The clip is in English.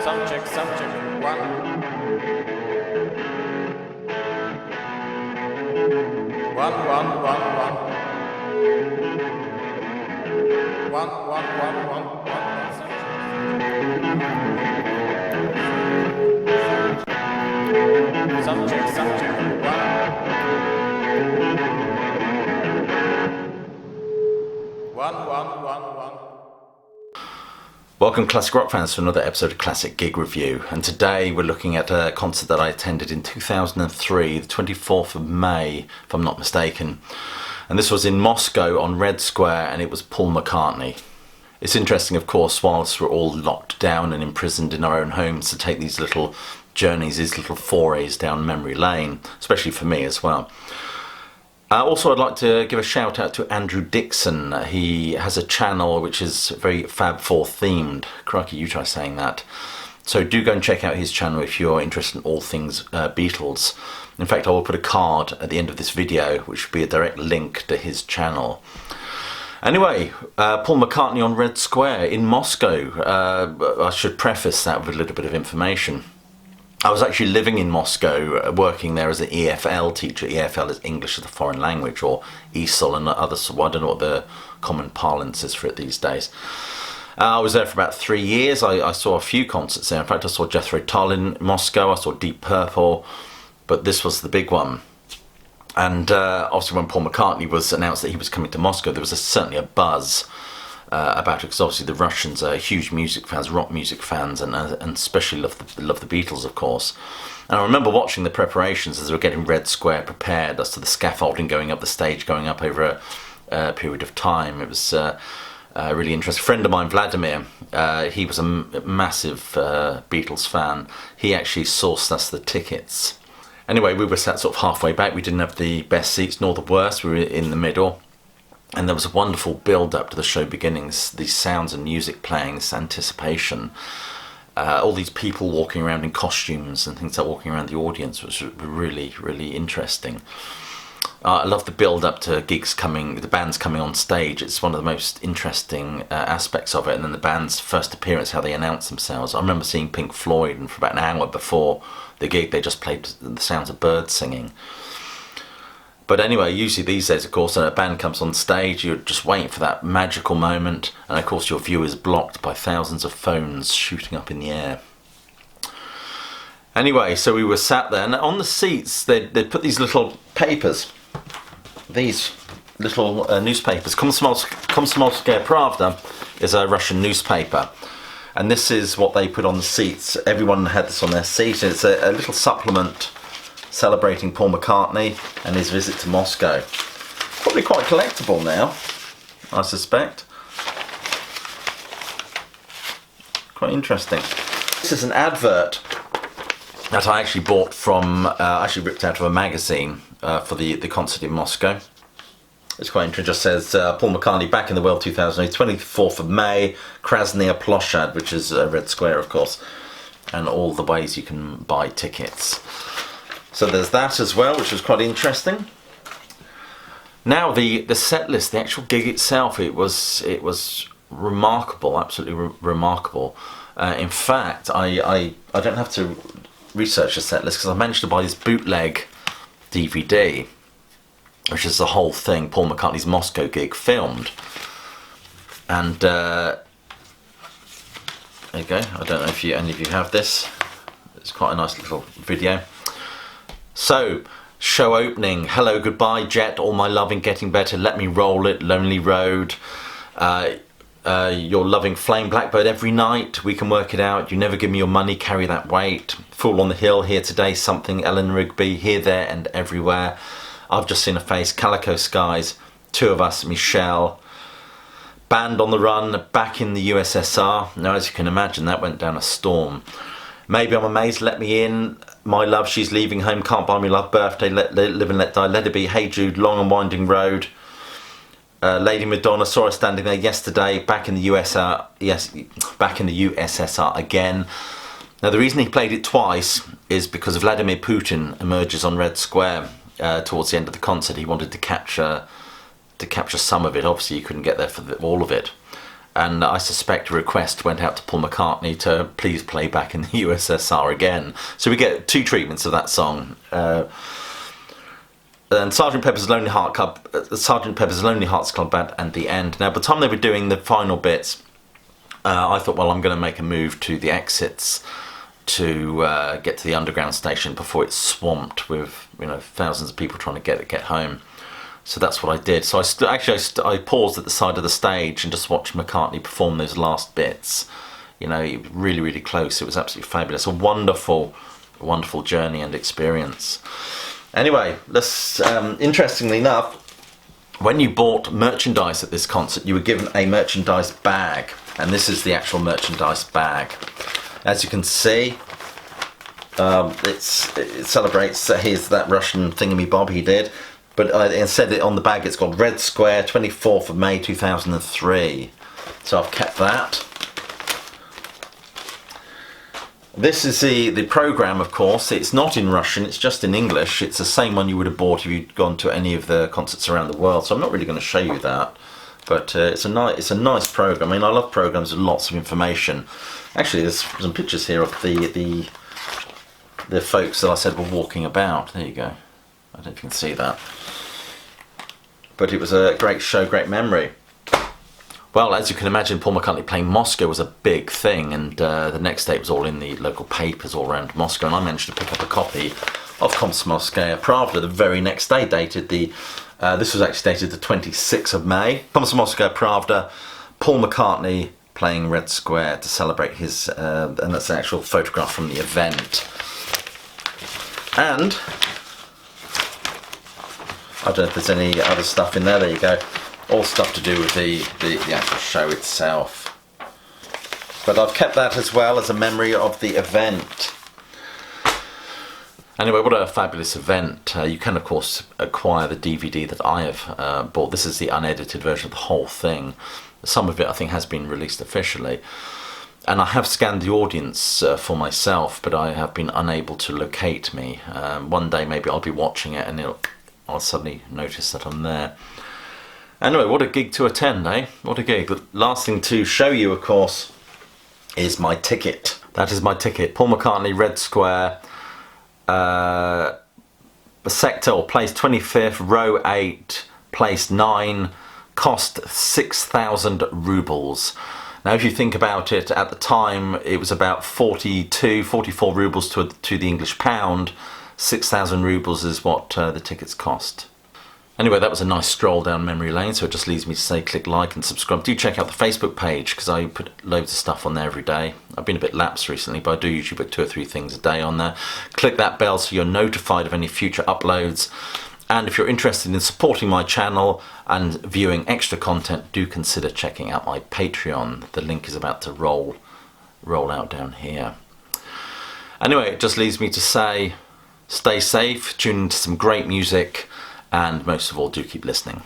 Sound check. One. Sound check. One. Welcome classic rock fans to another episode of Classic Gig Review, and today we're looking at a concert that I attended in 2003, the 24th of May if I'm not mistaken, and this was in Moscow on Red Square, and it was Paul McCartney. It's interesting, of course, whilst we're all locked down and imprisoned in our own homes, to take these little journeys, these little forays down memory lane, especially for me as well. Also, I'd like to give a shout out to Andrew Dixon. He has a channel which is very Fab Four themed. Crikey, you try saying that. So do go and check out his channel if you're interested in all things Beatles. In fact, I will put a card at the end of this video which will be a direct link to his channel. Anyway, Paul McCartney on Red Square in Moscow. I should preface that with a little bit of information. I was actually living in Moscow, working there as an EFL teacher. EFL is English as a foreign language, or ESOL and others. Well, I don't know what the common parlance is for it these days. I was there for about 3 years. I saw a few concerts there. In fact, I saw Jethro Tull in Moscow. I saw Deep Purple, but this was the big one. And obviously when Paul McCartney was announced that he was coming to Moscow, there was certainly a buzz about it, because obviously the Russians are huge music fans, rock music fans, and especially love the Beatles, of course. And I remember watching the preparations as they were getting Red Square prepared, as to the scaffolding going up, the stage going up over a period of time. It was really interesting. A friend of mine, Vladimir, he was a massive Beatles fan. He actually sourced us the tickets. Anyway, we were sat sort of halfway back. We didn't have the best seats nor the worst. We were in the middle. And there was a wonderful build-up to the show beginnings, these sounds and music playing, this anticipation. All these people walking around in costumes and things like walking around the audience was really, really interesting. I love the build-up to gigs coming, the bands coming on stage. It's one of the most interesting aspects of it. And then the band's first appearance, how they announce themselves. I remember seeing Pink Floyd, and for about an hour before the gig, they just played the sounds of birds singing. But anyway, usually these days, of course, when a band comes on stage, you're just waiting for that magical moment. And of course, your view is blocked by thousands of phones shooting up in the air. Anyway, so we were sat there, and on the seats, they'd put these little papers. These little newspapers. Komsomolskaya Pravda is a Russian newspaper. And this is what they put on the seats. Everyone had this on their seat. It's a little supplement celebrating Paul McCartney and his visit to Moscow. Probably quite collectible now, I suspect. Quite interesting. This is an advert that I actually bought from, actually ripped out of a magazine for the concert in Moscow. It's quite interesting. It just says Paul McCartney back in the world 2008, 24th of May, Krasnaya Ploshad, which is Red Square, of course, and all the ways you can buy tickets. So there's that as well, which was quite interesting. Now the set list, the actual gig itself, it was remarkable, absolutely remarkable. In fact, I don't have to research the set list, because I managed to buy this bootleg DVD, which is the whole thing, Paul McCartney's Moscow gig filmed. And there you go. I don't know if any of you have this. It's quite a nice little video. So, show opening, Hello, Goodbye, Jet, All My Loving, Getting Better, Let Me Roll It, Lonely Road, Your Loving Flame, Blackbird Every Night, We Can Work It Out, You Never Give Me Your Money, Carry That Weight, Fool on the Hill, Here Today, Something, Ellen Rigby, Here, There and Everywhere, I've Just Seen a Face, Calico Skies, Two of Us, Michelle, Band on the Run, Back in the USSR. Now, as you can imagine, that went down a storm. Maybe I'm Amazed, Let Me In, My Love, She's Leaving Home, Can't Buy Me Love, Birthday, Live and Let Die, Let It Be, Hey Jude, Long and Winding Road, Lady Madonna, Saw Her Standing There Yesterday, Back in the USSR, yes, Back in the USSR again. Now the reason he played it twice is because Vladimir Putin emerges on Red Square towards the end of the concert. He wanted to capture some of it. Obviously you couldn't get there for all of it. and I suspect a request went out to Paul McCartney to please play Back in the USSR again. So we get 2 treatments of that song. And Sgt. Pepper's Lonely Hearts Club Band and the end. Now, by the time they were doing the final bits, I thought, well, I'm going to make a move to the exits to get to the underground station before it's swamped with thousands of people trying to get home. So that's what I did. So I paused at the side of the stage and just watched McCartney perform those last bits. Really, really close. It was absolutely fabulous. A wonderful, wonderful journey and experience. Anyway, let's. Interestingly enough, when you bought merchandise at this concert, you were given a merchandise bag, and this is the actual merchandise bag. As you can see, it celebrates. Here's that Russian thingamy-bob he did, but instead on the bag it's got Red Square, 24th of May 2003. So I've kept that. This is the programme, of course. It's not in Russian, it's just in English. It's the same one you would have bought if you'd gone to any of the concerts around the world, so I'm not really going to show you that. But it's a nice programme. I mean, I love programmes with lots of information. Actually, there's some pictures here of the folks that I said were walking about. There you go. I don't know if you can see that. But it was a great show, great memory. Well, as you can imagine, Paul McCartney playing Moscow was a big thing, and the next day it was all in the local papers all around Moscow, and I managed to pick up a copy of Komsomolskaya Pravda the very next day, this was actually dated the 26th of May. Komsomolskaya Pravda, Paul McCartney playing Red Square to celebrate his, and that's an actual photograph from the event. And I don't know if there's any other stuff in there. There you go. All stuff to do with the actual show itself. But I've kept that as well as a memory of the event. Anyway, what a fabulous event. You can, of course, acquire the DVD that I have bought. This is the unedited version of the whole thing. Some of it, I think, has been released officially. And I have scanned the audience for myself, but I have been unable to locate me. One day, maybe I'll be watching it and I'll suddenly notice that I'm there. Anyway, what a gig to attend, eh? What a gig. The last thing to show you, of course, is my ticket. That is my ticket. Paul McCartney, Red Square, sector, or place 25th, row 8, place 9, cost 6,000 rubles. Now, if you think about it, at the time, it was about 44 rubles to the English pound. 6,000 rubles is what the tickets cost. Anyway, that was a nice stroll down memory lane, so it just leaves me to say click like and subscribe. Do check out the Facebook page, because I put loads of stuff on there every day. I've been a bit lapsed recently, but I do usually put 2 or 3 things a day on there. Click that bell so you're notified of any future uploads. And if you're interested in supporting my channel and viewing extra content, do consider checking out my Patreon. The link is about to roll out down here. Anyway, it just leaves me to say stay safe, tune into some great music, and most of all, do keep listening.